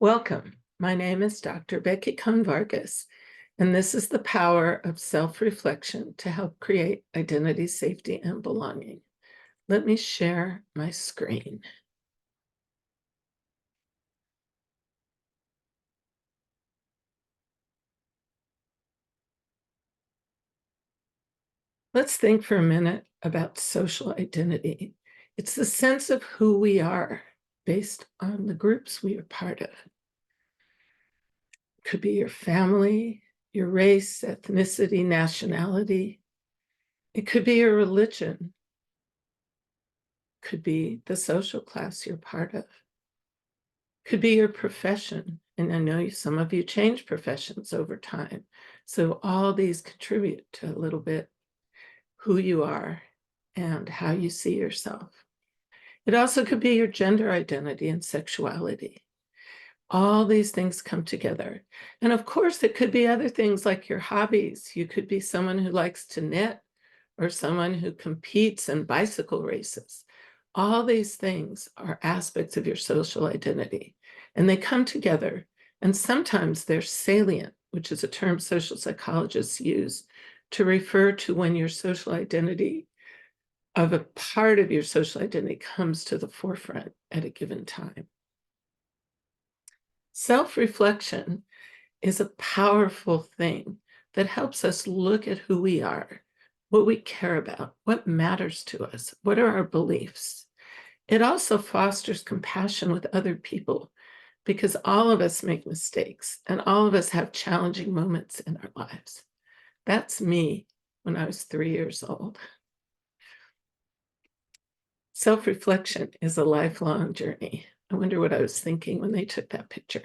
Welcome. My name is Dr. Becky Cohn-Vargas, and this is the power of self-reflection to help create identity, safety, and belonging. Let me share my screen. Let's think for a minute about social identity. It's the sense of who we are based on the groups we are part of. It could be your family, your race, ethnicity, nationality. It could be your religion. It could be the social class you're part of. It could be your profession. And I know some of you change professions over time. So all these contribute to a little bit who you are and how you see yourself. It also could be your gender identity and sexuality. All these things come together. And of course, it could be other things like your hobbies. You could be someone who likes to knit or someone who competes in bicycle races. All these things are aspects of your social identity, and they come together. And sometimes they're salient, which is a term social psychologists use to refer to when your social identity of a part of your social identity comes to the forefront at a given time. Self-reflection is a powerful thing that helps us look at who we are, what we care about, what matters to us, what are our beliefs. It also fosters compassion with other people because all of us make mistakes and all of us have challenging moments in our lives. That's me when I was 3 years old. Self-reflection is a lifelong journey. I wonder what I was thinking when they took that picture.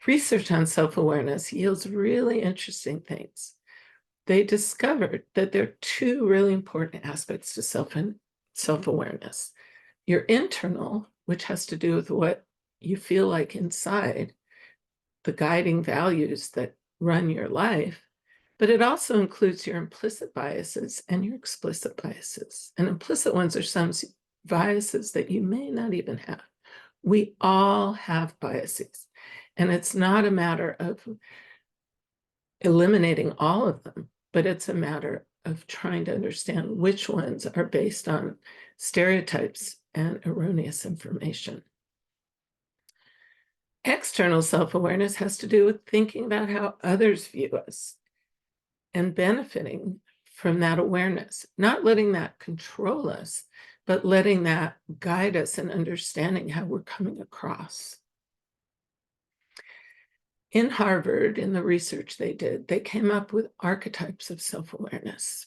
Research on self-awareness yields really interesting things. They discovered that there are two really important aspects to self-awareness. Your internal, which has to do with what you feel like inside, the guiding values that run your life, but it also includes your implicit biases and your explicit biases. And implicit ones are some biases that you may not even have. We all have biases, and it's not a matter of eliminating all of them, but it's a matter of trying to understand which ones are based on stereotypes and erroneous information. External self-awareness has to do with thinking about how others view us and benefiting from that awareness, not letting that control us, but letting that guide us in understanding how we're coming across. In Harvard, in the research they did, they came up with archetypes of self-awareness.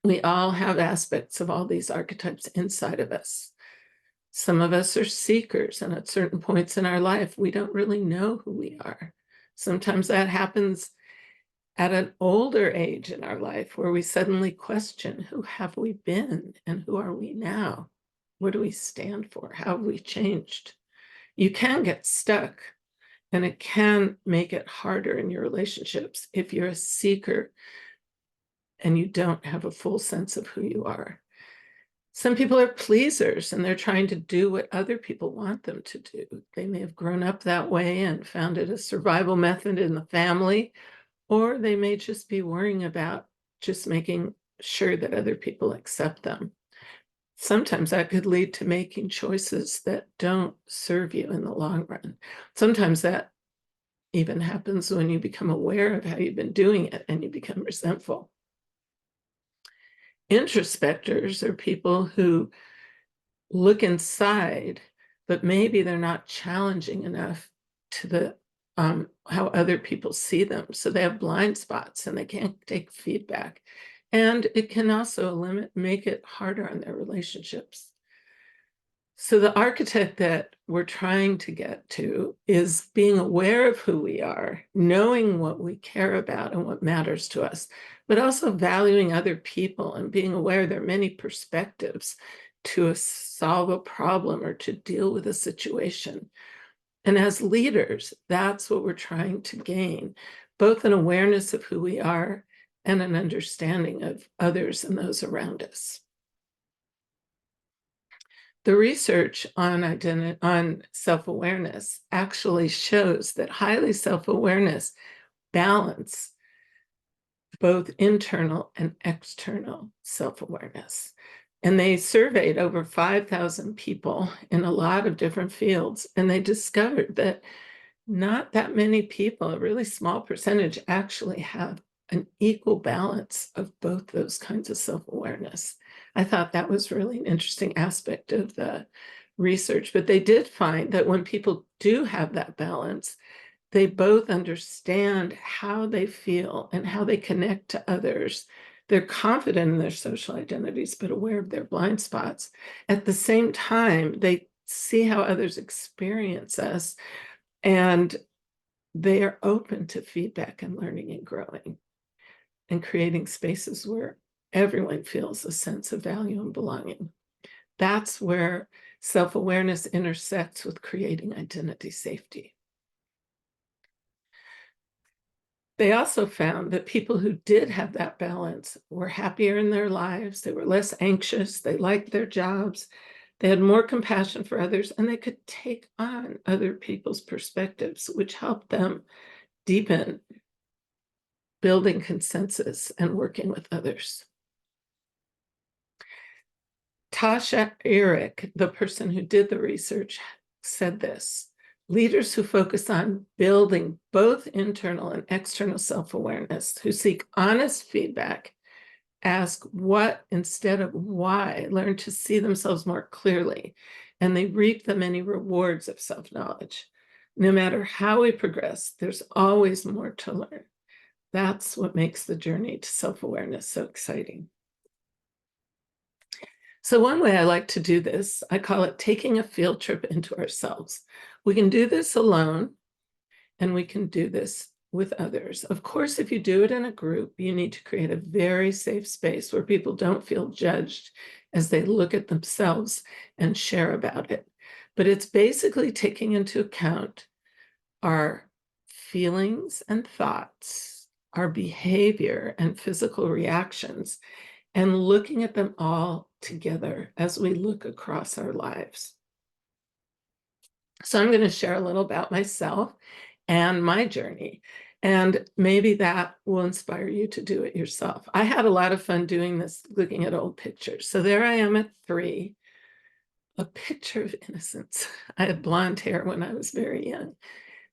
We all have aspects of all these archetypes inside of us. Some of us are seekers, and at certain points in our life, we don't really know who we are. Sometimes that happens at an older age in our life where we suddenly question, who have we been and who are we now? What do we stand for? How have we changed? You can get stuck, and it can make it harder in your relationships if you're a seeker and you don't have a full sense of who you are. Some people are pleasers and they're trying to do what other people want them to do. They may have grown up that way and found it a survival method in the family, or they may just be worrying about just making sure that other people accept them. Sometimes that could lead to making choices that don't serve you in the long run. Sometimes that even happens when you become aware of how you've been doing it and you become resentful. Introspectors are people who look inside, but maybe they're not challenging enough to the how other people see them. So they have blind spots and they can't take feedback. And it can also make it harder on their relationships. So the archetype that we're trying to get to is being aware of who we are, knowing what we care about and what matters to us, but also valuing other people and being aware there are many perspectives to solve a problem or to deal with a situation. And as leaders, that's what we're trying to gain, both an awareness of who we are and an understanding of others and those around us. The research on self-awareness actually shows that highly self-awareness balance both internal and external self-awareness. And they surveyed over 5,000 people in a lot of different fields, and they discovered that not that many people, a really small percentage, actually have an equal balance of both those kinds of self-awareness. I thought that was really an interesting aspect of the research, but they did find that when people do have that balance, they both understand how they feel and how they connect to others. They're confident in their social identities, but aware of their blind spots. At the same time, they see how others experience us, and they are open to feedback and learning and growing and creating spaces where everyone feels a sense of value and belonging. That's where self-awareness intersects with creating identity safety. They also found that people who did have that balance were happier in their lives, they were less anxious, they liked their jobs, they had more compassion for others, and they could take on other people's perspectives, which helped them deepen building consensus and working with others. Tasha Eric, the person who did the research, said this: leaders who focus on building both internal and external self-awareness, who seek honest feedback, ask what instead of why, learn to see themselves more clearly, and they reap the many rewards of self-knowledge. No matter how we progress, there's always more to learn. That's what makes the journey to self-awareness so exciting. So one way I like to do this, I call it taking a field trip into ourselves. We can do this alone, and we can do this with others. Of course, if you do it in a group, you need to create a very safe space where people don't feel judged as they look at themselves and share about it. But it's basically taking into account our feelings and thoughts, our behavior and physical reactions, and looking at them all together as we look across our lives. So I'm going to share a little about myself and my journey, and maybe that will inspire you to do it yourself. I had a lot of fun doing this, looking at old pictures. So there I am at 3, a picture of innocence. I had blonde hair when I was very young.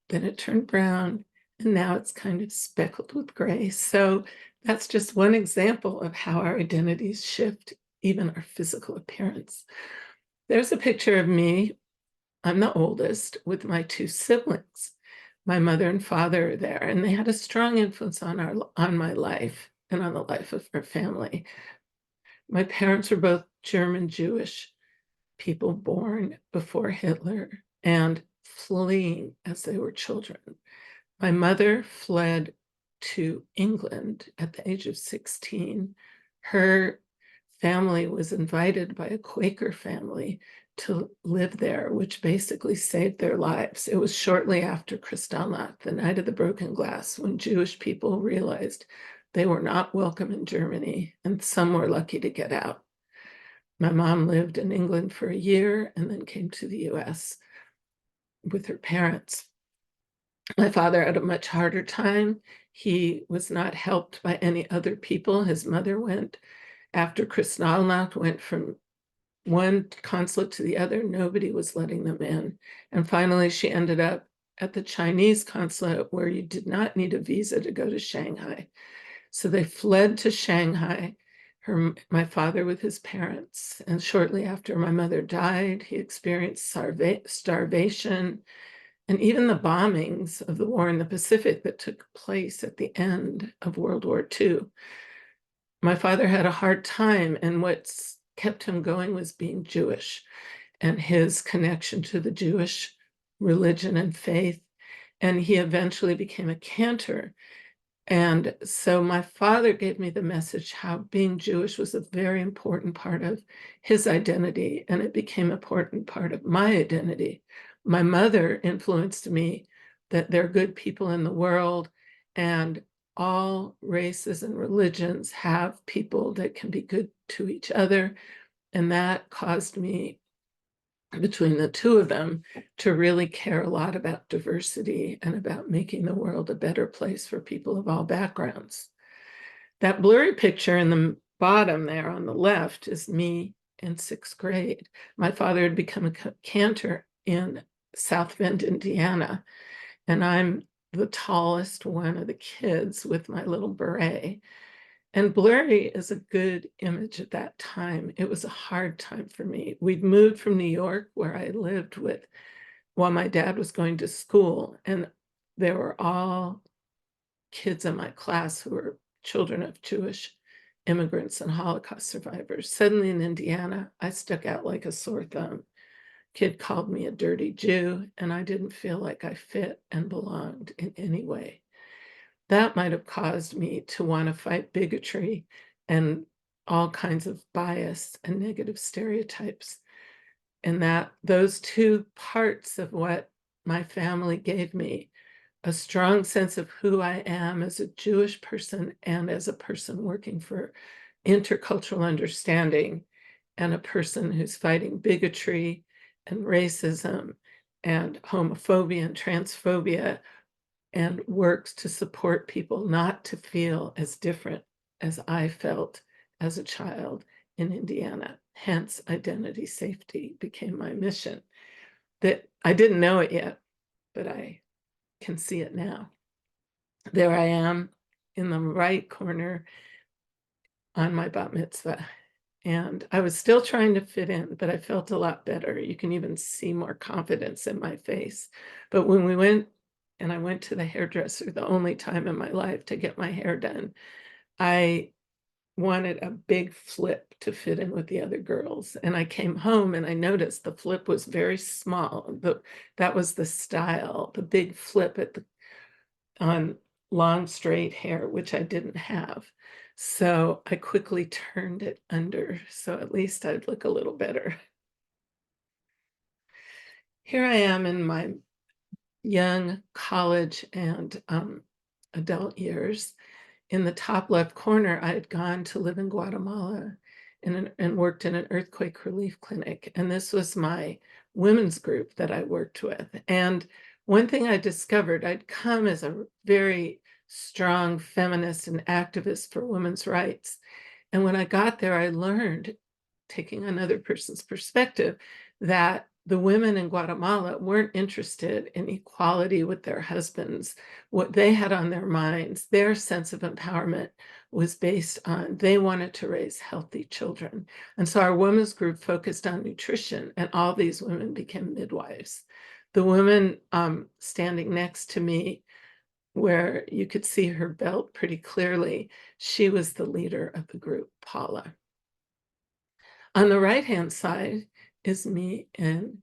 Then it turned brown, and now it's kind of speckled with gray. So that's just one example of how our identities shift, even our physical appearance. There's a picture of me. I'm the oldest, with my 2 siblings. My mother and father are there, and they had a strong influence on my life and on the life of our family. My parents were both German Jewish people born before Hitler and fleeing as they were children. My mother fled to England at the age of 16. Her family was invited by a Quaker family to live there, which basically saved their lives. It was shortly after Kristallnacht, the night of the broken glass, when Jewish people realized they were not welcome in Germany, and some were lucky to get out. My mom lived in England for a year and then came to the US with her parents. My father had a much harder time. He was not helped by any other people. His mother went, after Kristallnacht, went from one consulate to the other. Nobody was letting them in. And finally, she ended up at the Chinese consulate, where you did not need a visa to go to Shanghai. So they fled to Shanghai, my father with his parents. And shortly after my mother died, he experienced starvation, and even the bombings of the war in the Pacific that took place at the end of World War II. My father had a hard time, and what's kept him going was being Jewish and his connection to the Jewish religion and faith. And he eventually became a cantor. And so my father gave me the message how being Jewish was a very important part of his identity, and it became an important part of my identity. My mother influenced me that there are good people in the world, and all races and religions have people that can be good to each other. And that caused me between the two of them to really care a lot about diversity and about making the world a better place for people of all backgrounds. That blurry picture in the bottom there on the left is me in 6th grade. My father had become a cantor in South Bend, Indiana, and I'm the tallest one of the kids with my little beret. And blurry is a good image at that time. It was a hard time for me. We'd moved from New York, where I lived with while my dad was going to school, and there were all kids in my class who were children of Jewish immigrants and Holocaust survivors. Suddenly in Indiana, I stuck out like a sore thumb. Kid called me a dirty Jew, and I didn't feel like I fit and belonged in any way. That might have caused me to want to fight bigotry and all kinds of bias and negative stereotypes. And that those two parts of what my family gave me, a strong sense of who I am as a Jewish person and as a person working for intercultural understanding, and a person who's fighting bigotry and racism and homophobia and transphobia, and works to support people not to feel as different as I felt as a child in Indiana. Hence, identity safety became my mission. That I didn't know it yet, but I can see it now. There I am in the right corner on my bat mitzvah. And I was still trying to fit in, but I felt a lot better. You can even see more confidence in my face. But when we went, and I went to the hairdresser, the only time in my life to get my hair done, I wanted a big flip to fit in with the other girls. And I came home and I noticed the flip was very small. That was the style, the big flip on long straight hair, which I didn't have. So I quickly turned it under, so at least I'd look a little better. Here I am in my young college and adult years. In the top left corner, I had gone to live in Guatemala and worked in an earthquake relief clinic. And this was my women's group that I worked with. And one thing I discovered, I'd come as a very strong feminist and activist for women's rights. And when I got there, I learned, taking another person's perspective, that the women in Guatemala weren't interested in equality with their husbands. What they had on their minds, their sense of empowerment, was based on they wanted to raise healthy children. And so our women's group focused on nutrition, and all these women became midwives. The woman standing next to me, where you could see her belt pretty clearly, she was the leader of the group, Paula. On the right-hand side is me in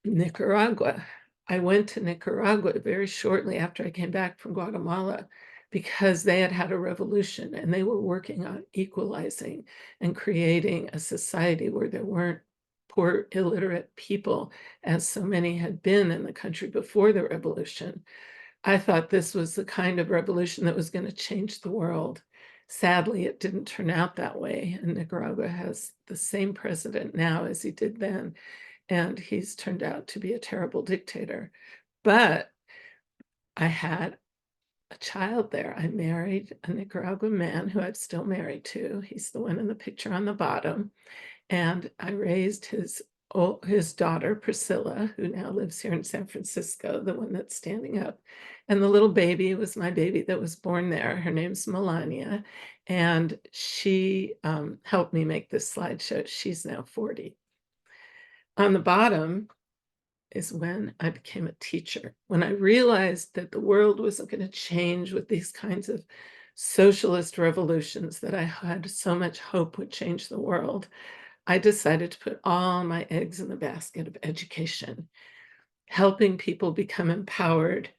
Nicaragua. I went to Nicaragua very shortly after I came back from Guatemala because they had had a revolution and they were working on equalizing and creating a society where there weren't poor, illiterate people, as so many had been in the country before the revolution. I thought this was the kind of revolution that was going to change the world. Sadly, it didn't turn out that way, and Nicaragua has the same president now as he did then, and he's turned out to be a terrible dictator. But I had a child there. I married a Nicaraguan man who I'm still married to. He's the one in the picture on the bottom. And I raised his daughter, Priscilla, who now lives here in San Francisco, the one that's standing up. And the little baby was my baby that was born there. Her name's Melania. And she helped me make this slideshow. She's now 40. On the bottom is when I became a teacher. When I realized that the world wasn't going to change with these kinds of socialist revolutions that I had so much hope would change the world, I decided to put all my eggs in the basket of education, helping people become empowered.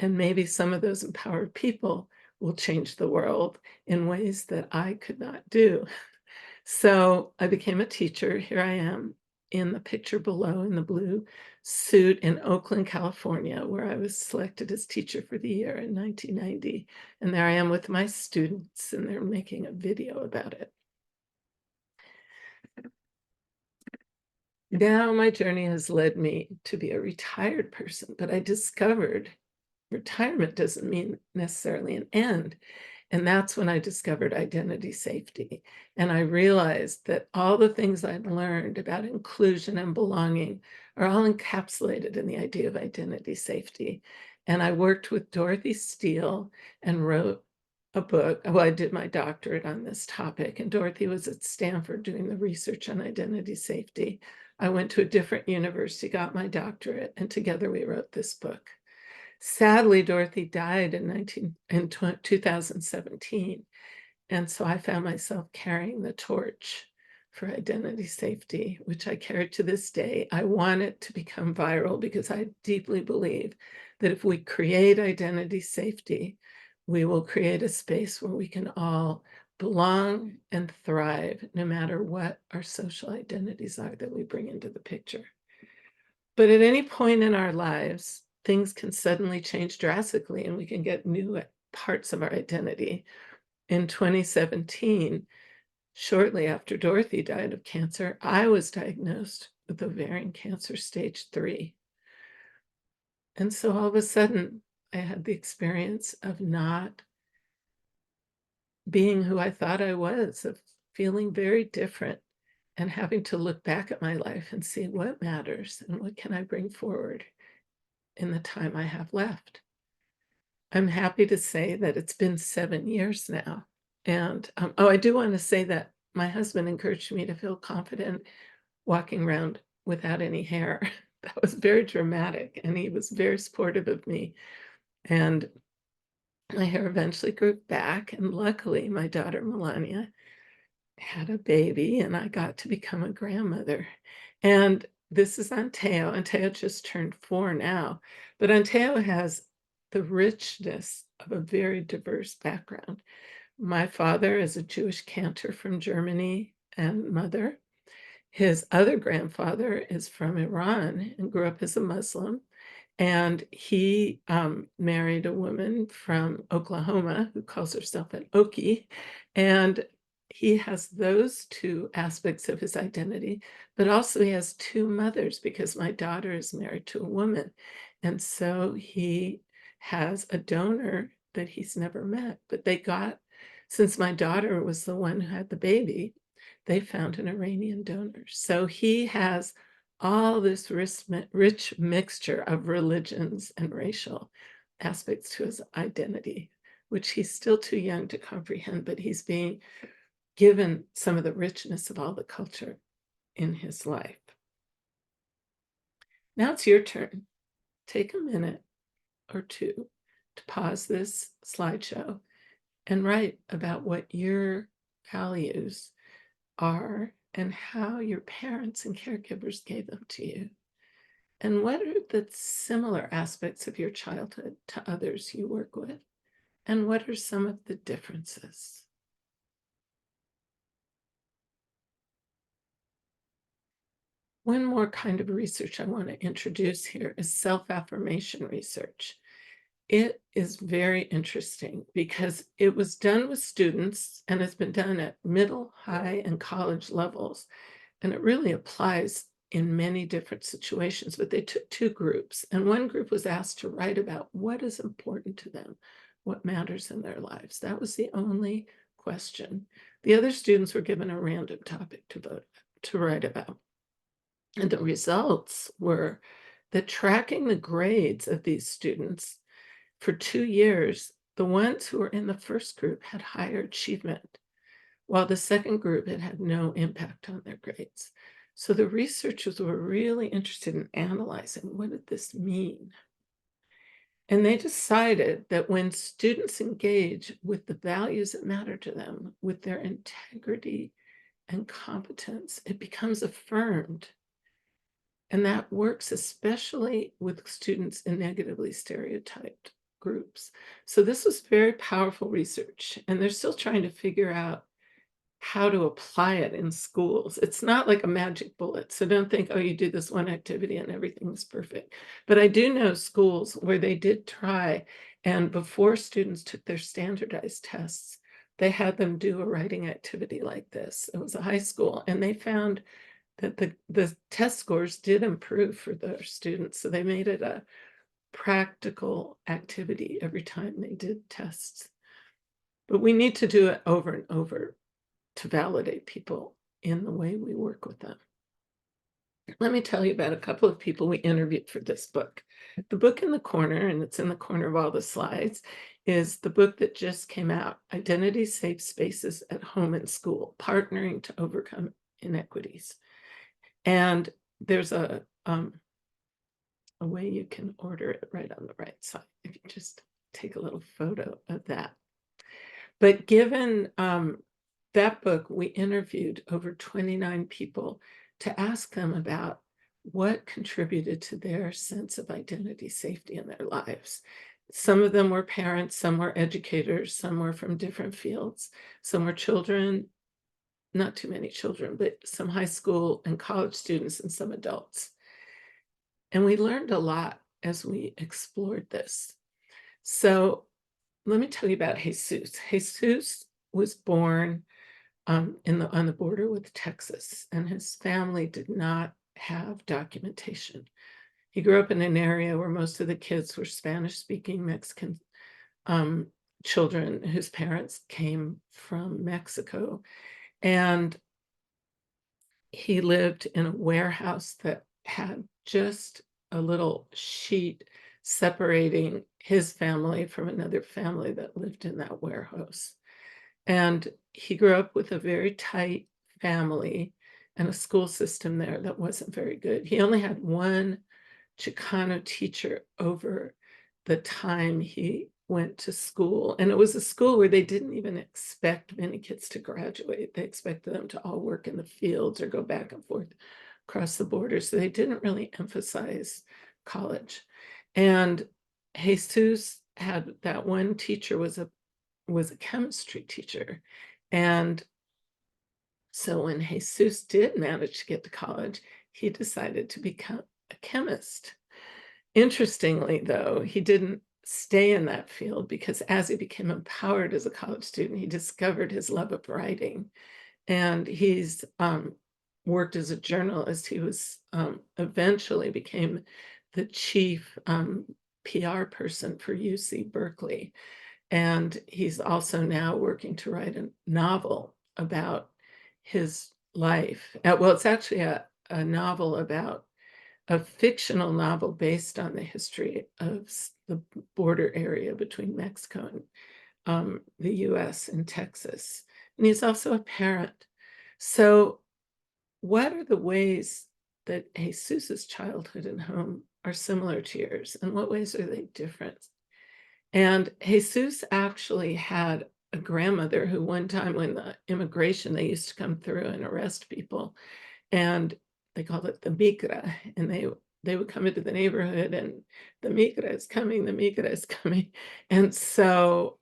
And maybe some of those empowered people will change the world in ways that I could not do. So I became a teacher. Here I am in the picture below in the blue suit in Oakland, California, where I was selected as teacher for the year in 1990. And there I am with my students, and they're making a video about it. Now my journey has led me to be a retired person, but I discovered retirement doesn't mean necessarily an end. And that's when I discovered identity safety. And I realized that all the things I'd learned about inclusion and belonging are all encapsulated in the idea of identity safety. And I worked with Dorothy Steele and wrote a book. Well, I did my doctorate on this topic, and Dorothy was at Stanford doing the research on identity safety. I went to a different university, got my doctorate, and together we wrote this book. Sadly, Dorothy died in 2017, and so I found myself carrying the torch for identity safety, which I carry to this day. I want it to become viral because I deeply believe that if we create identity safety, we will create a space where we can all belong and thrive, no matter what our social identities are that we bring into the picture. But at any point in our lives, things can suddenly change drastically, and we can get new parts of our identity. In 2017, shortly after Dorothy died of cancer, I was diagnosed with ovarian cancer stage 3. And so all of a sudden, I had the experience of not being who I thought I was, of feeling very different, and having to look back at my life and see what matters and what can I bring forward in the time I have left. I'm happy to say that it's been 7 years now, and, oh, I do wanna say that my husband encouraged me to feel confident walking around without any hair. That was very dramatic, and he was very supportive of me, and my hair eventually grew back, and luckily, my daughter Melania had a baby, and I got to become a grandmother. And this is Anteo. Anteo just turned 4 now, but Anteo has the richness of a very diverse background. My father is a Jewish cantor from Germany and mother. His other grandfather is from Iran and grew up as a Muslim. And he married a woman from Oklahoma who calls herself an Okie. And he has those two aspects of his identity, but also he has two mothers because my daughter is married to a woman. And so he has a donor that he's never met, but they got, since my daughter was the one who had the baby, they found an Iranian donor. So he has all this rich mixture of religions and racial aspects to his identity, which he's still too young to comprehend, but he's being given some of the richness of all the culture in his life. Now it's your turn. Take a minute or two to pause this slideshow and write about what your values are and how your parents and caregivers gave them to you. And what are the similar aspects of your childhood to others you work with? And what are some of the differences? One more kind of research I want to introduce here is self-affirmation research. It is very interesting because it was done with students and has been done at middle, high, and college levels. And it really applies in many different situations, but they took two groups, and one group was asked to write about what is important to them, what matters in their lives. That was the only question. The other students were given a random topic to write about. And the results were that tracking the grades of these students for 2 years, the ones who were in the first group had higher achievement, while the second group had no impact on their grades. So the researchers were really interested in analyzing what did this mean? And they decided that when students engage with the values that matter to them, with their integrity and competence, it becomes affirmed. And that works especially with students in negatively stereotyped groups. So this was very powerful research, and they're still trying to figure out how to apply it in schools. It's not like a magic bullet. So don't think, oh, you do this one activity and everything's perfect. But I do know schools where they did try, and before students took their standardized tests, they had them do a writing activity like this. It was a high school, and they found that the test scores did improve for their students. So they made it a practical activity every time they did tests. But we need to do it over and over to validate people in the way we work with them. Let me tell you about a couple of people we interviewed for this book. The book in the corner, and it's in the corner of all the slides, is the book that just came out, Identity Safe Spaces at Home and School, Partnering to Overcome Inequities. And there's a way you can order it right on the right side, if you just take a little photo of that. But given that book, we interviewed over 29 people to ask them about what contributed to their sense of identity safety in their lives. Some of them were parents, some were educators, some were from different fields, some were children, not too many children, but some high school and college students and some adults. And we learned a lot as we explored this. So let me tell you about Jesus. Jesus was born on the border with Texas, and his family did not have documentation. He grew up in an area where most of the kids were Spanish-speaking Mexican children whose parents came from Mexico. And he lived in a warehouse that had just a little sheet separating his family from another family that lived in that warehouse. And he grew up with a very tight family and a school system there that wasn't very good. He only had one Chicano teacher over the time he went to school. And it was a school where they didn't even expect many kids to graduate. They expected them to all work in the fields or go back and forth across the border. So they didn't really emphasize college. And Jesus had that one teacher was a chemistry teacher. And so when Jesus did manage to get to college, he decided to become a chemist. Interestingly, though, he didn't stay in that field because as he became empowered as a college student, he discovered his love of writing. And he's worked as a journalist. He was eventually became the chief PR person for UC Berkeley. And he's also now working to write a novel about his life. Well, it's actually a novel about a fictional novel based on the history of the border area between Mexico and the US and Texas. And he's also a parent. So what are the ways that Jesus's childhood and home are similar to yours? And what ways are they different? And Jesus actually had a grandmother who one time when the immigration, they used to come through and arrest people. And they called it the migra. And they would come into the neighborhood and the migra is coming, the migra is coming. And so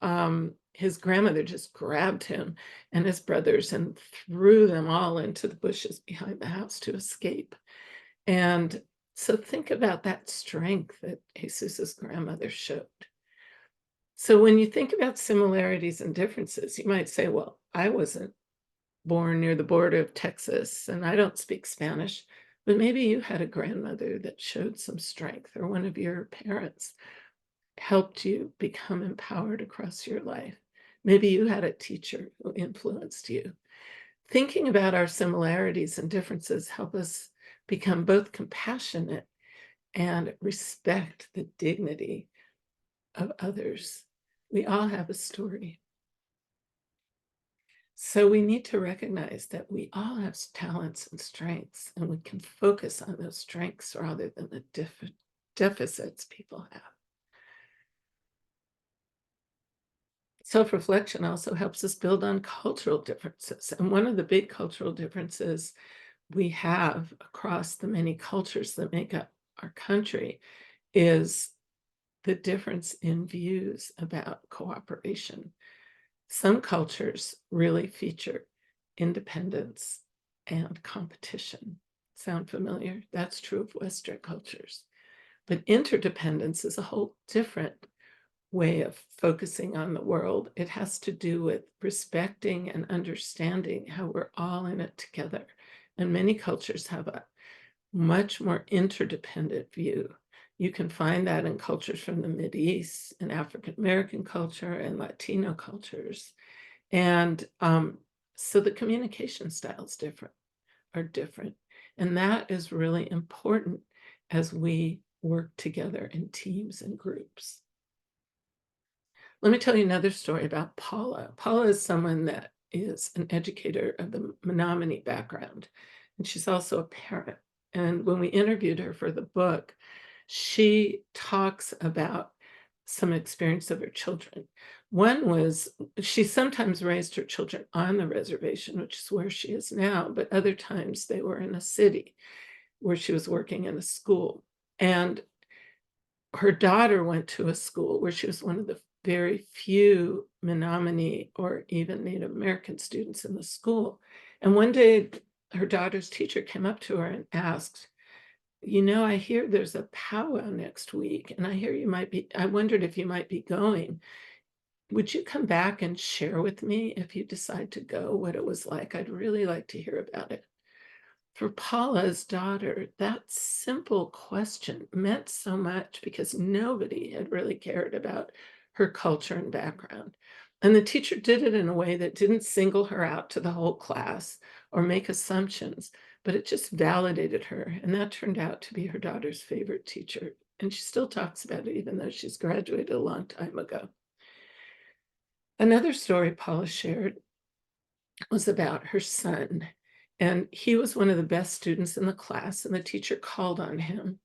his grandmother just grabbed him and his brothers and threw them all into the bushes behind the house to escape. And so think about that strength that Jesus's grandmother showed. So when you think about similarities and differences, you might say, well, I wasn't born near the border of Texas and I don't speak Spanish, but maybe you had a grandmother that showed some strength, or one of your parents helped you become empowered across your life. Maybe you had a teacher who influenced you. Thinking about our similarities and differences help us become both compassionate and respect the dignity of others. We all have a story. So we need to recognize that we all have talents and strengths, and we can focus on those strengths rather than the deficits people have. Self-reflection also helps us build on cultural differences. And one of the big cultural differences we have across the many cultures that make up our country is the difference in views about cooperation. Some cultures really feature independence and competition. Sound familiar? That's true of Western cultures. But interdependence is a whole different way of focusing on the world. It has to do with respecting and understanding how we're all in it together And many cultures have a much more interdependent view. You can find that in cultures from the Mideast and African American culture and Latino cultures. And so the communication styles are different. And that is really important as we work together in teams and groups. Let me tell you another story about Paula. Paula is someone that is an educator of the Menominee background, and she's also a parent. And when we interviewed her for the book, she talks about some experience of her children. One was she sometimes raised her children on the reservation, which is where she is now, but other times they were in a city where she was working in a school. And her daughter went to a school where she was one of the very few Menominee or even Native American students in the school. And one day, her daughter's teacher came up to her and asked, I hear there's a powwow next week, and I wondered if you might be going. Would you come back and share with me if you decide to go, what it was like? I'd really like to hear about it. For Paula's daughter, that simple question meant so much because nobody had really cared about her culture and background. And the teacher did it in a way that didn't single her out to the whole class or make assumptions, but it just validated her. And that turned out to be her daughter's favorite teacher. And she still talks about it, even though she's graduated a long time ago. Another story Paula shared was about her son. And he was one of the best students in the class, and the teacher called on him,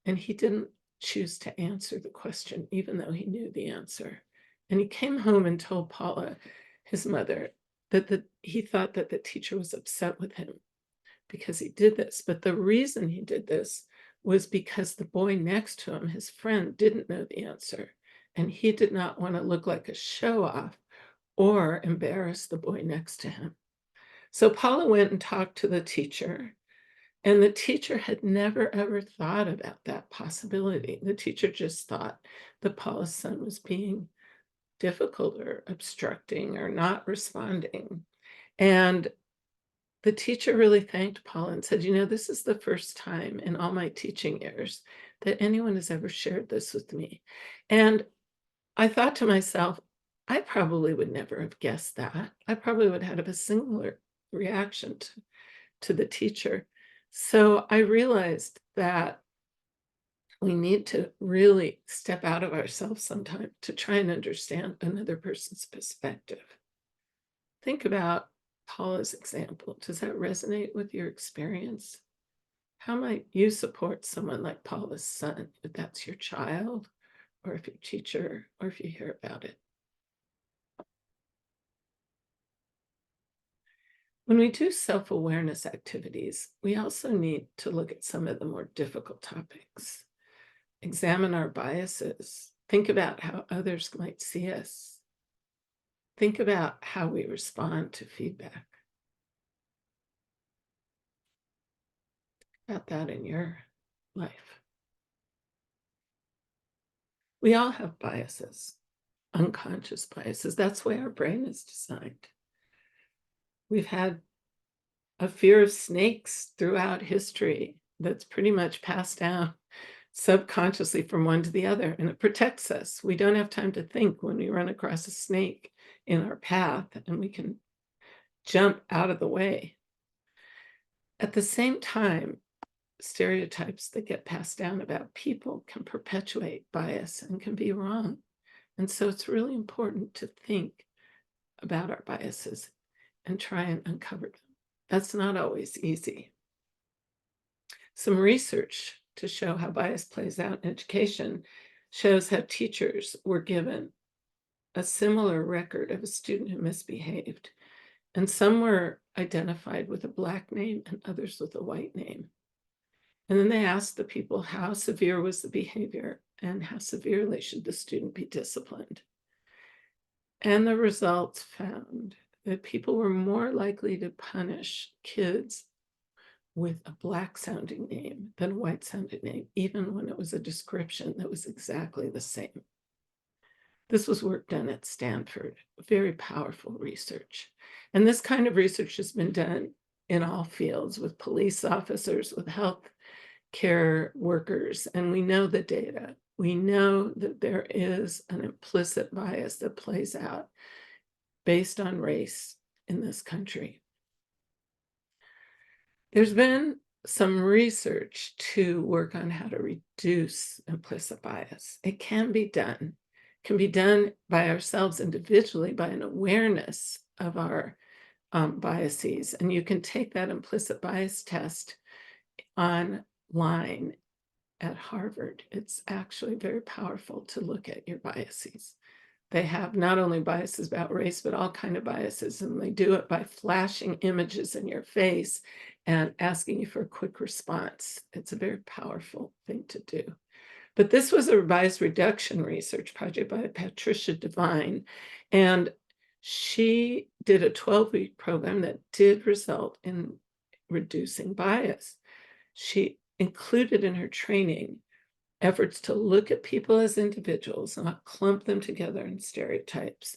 and he didn't choose to answer the question, even though he knew the answer. And he came home and told Paula, his mother, that he thought that the teacher was upset with him because he did this. But the reason he did this was because the boy next to him, his friend, didn't know the answer. And he did not want to look like a show off or embarrass the boy next to him. So Paula went and talked to the teacher, and the teacher had never, ever thought about that possibility. The teacher just thought that Paula's son was being difficult or obstructing or not responding. And the teacher really thanked Paula and said, this is the first time in all my teaching years that anyone has ever shared this with me. And I thought to myself, I probably would never have guessed that. I probably would have a similar reaction to the teacher. So I realized that we need to really step out of ourselves sometimes to try and understand another person's perspective. Think about Paula's example. Does that resonate with your experience? How might you support someone like Paula's son, if that's your child, or if your teacher, or if you hear about it? When we do self-awareness activities, we also need to look at some of the more difficult topics. Examine our biases. Think about how others might see us. Think about how we respond to feedback. About that in your life. We all have biases, unconscious biases. That's why our brain is designed. We've had a fear of snakes throughout history that's pretty much passed down subconsciously from one to the other, and it protects us. We don't have time to think when we run across a snake in our path, and we can jump out of the way. At the same time, stereotypes that get passed down about people can perpetuate bias and can be wrong. And so it's really important to think about our biases and try and uncover them. That's not always easy. Some research to show how bias plays out in education shows how teachers were given a similar record of a student who misbehaved, and some were identified with a Black name and others with a white name. And then they asked the people how severe was the behavior and how severely should the student be disciplined. And the results found that people were more likely to punish kids with a Black sounding name than a white sounding name, even when it was a description that was exactly the same. This was work done at Stanford, very powerful research. And this kind of research has been done in all fields, with police officers, with health care workers, and we know the data. We know that there is an implicit bias that plays out based on race in this country. There's been some research to work on how to reduce implicit bias. It can be done. It can be done by ourselves individually, by an awareness of our biases. And you can take that implicit bias test online at Harvard. It's actually very powerful to look at your biases. They have not only biases about race, but all kind of biases, and they do it by flashing images in your face and asking you for a quick response. It's a very powerful thing to do. But this was a bias reduction research project by Patricia Devine, and she did a 12-week program that did result in reducing bias. She included in her training efforts to look at people as individuals, not clump them together in stereotypes,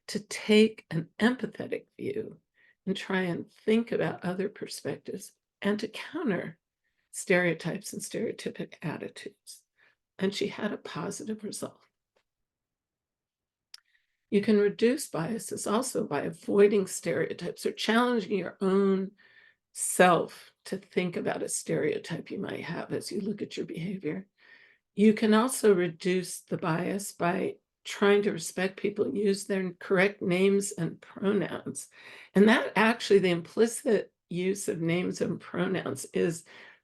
to take an empathetic view and try and think about other perspectives, and to counter stereotypes and stereotypic attitudes. And she had a positive result. You can reduce biases also by avoiding stereotypes or challenging your own self to think about a stereotype you might have as you look at your behavior. You can also reduce the bias by trying to respect people, use their correct names and pronouns. And that actually, the implicit use of names and pronouns is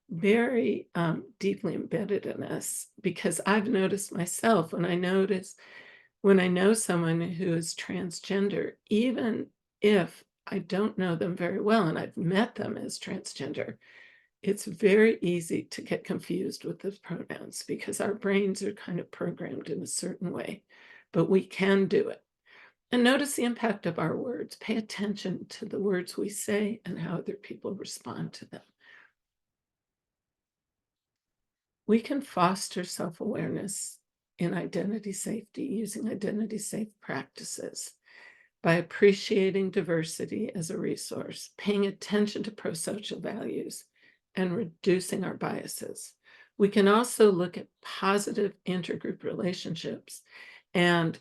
very deeply embedded in us, because I've noticed myself when I know someone who is transgender, even if I don't know them very well and I've met them as transgender, it's very easy to get confused with the pronouns because our brains are kind of programmed in a certain way, but we can do it. And notice the impact of our words. Pay attention to the words we say and how other people respond to them. We can foster self-awareness in identity safety using identity safe practices by appreciating diversity as a resource, paying attention to pro-social values, and reducing our biases. We can also look at positive intergroup relationships and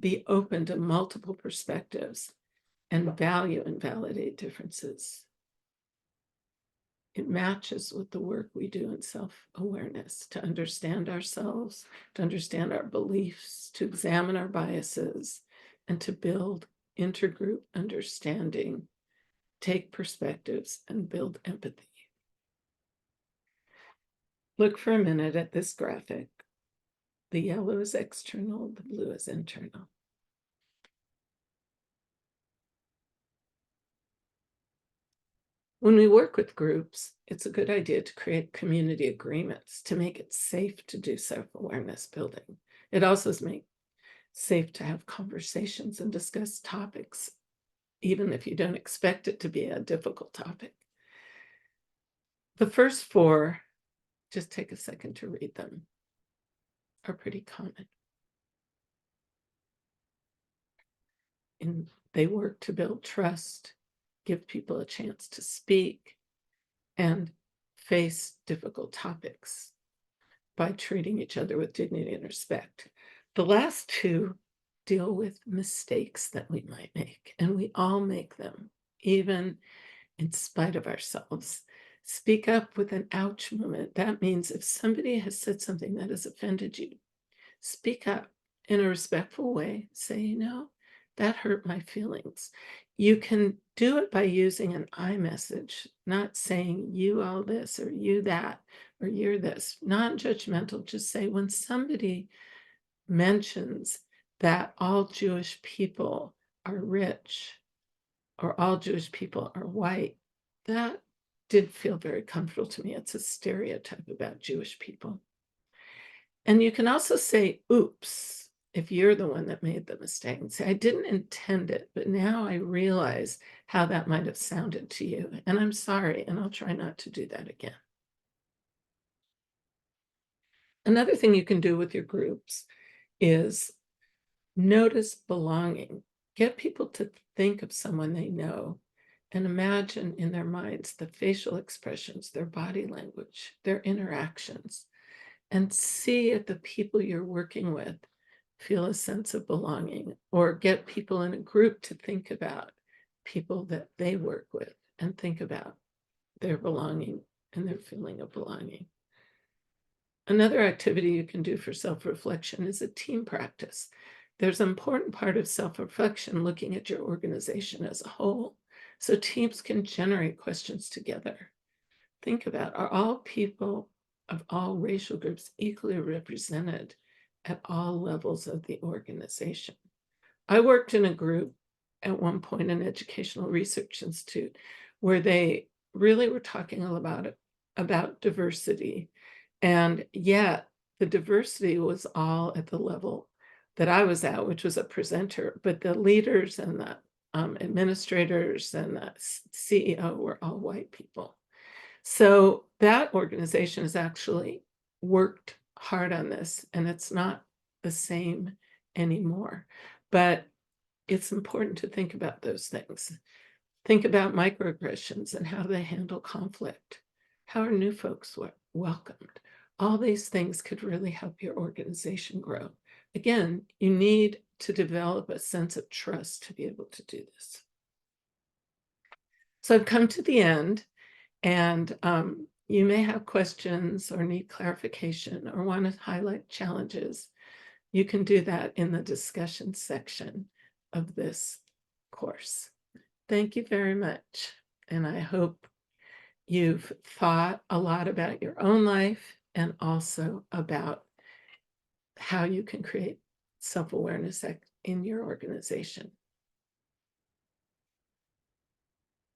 be open to multiple perspectives and value and validate differences. It matches with the work we do in self-awareness, to understand ourselves, to understand our beliefs, to examine our biases, and to build intergroup understanding, take perspectives, and build empathy. Look for a minute at this graphic. The yellow is external, the blue is internal. When we work with groups, it's a good idea to create community agreements to make it safe to do self-awareness building. It also is made safe to have conversations and discuss topics, even if you don't expect it to be a difficult topic. The first four, just take a second to read them, are pretty common. And they work to build trust, give people a chance to speak, and face difficult topics by treating each other with dignity and respect. The last two deal with mistakes that we might make, and we all make them, even in spite of ourselves. Speak up with an ouch moment. That means if somebody has said something that has offended you, speak up in a respectful way. Say, that hurt my feelings. You can do it by using an I message, not saying you all this or you that or you're this, non-judgmental. Just say, when somebody mentions that all Jewish people are rich or all Jewish people are white, that did feel very comfortable to me. It's a stereotype about Jewish people. And you can also say, oops, if you're the one that made the mistake, and say, I didn't intend it, but now I realize how that might have sounded to you, and I'm sorry, and I'll try not to do that again. Another thing you can do with your groups is notice belonging. Get people to think of someone they know and imagine in their minds the facial expressions, their body language, their interactions, and see if the people you're working with feel a sense of belonging, or get people in a group to think about people that they work with and think about their belonging and their feeling of belonging. Another activity you can do for self-reflection is a team practice. There's an important part of self-reflection looking at your organization as a whole, so teams can generate questions together. Think about, are all people of all racial groups equally represented at all levels of the organization? I worked in a group at one point, an educational research institute, where they really were talking about diversity, and yet the diversity was all at the level that I was at, which was a presenter, but the leaders and the administrators and the CEO were all white people. So that organization has actually worked hard on this, and it's not the same anymore. But it's important to think about those things. Think about microaggressions and how they handle conflict. How are new folks welcomed? All these things could really help your organization grow. Again, you need to develop a sense of trust to be able to do this. So I've come to the end, and you may have questions or need clarification or want to highlight challenges. You can do that in the discussion section of this course. Thank you very much. And I hope you've thought a lot about your own life and also about how you can create self-awareness in your organization.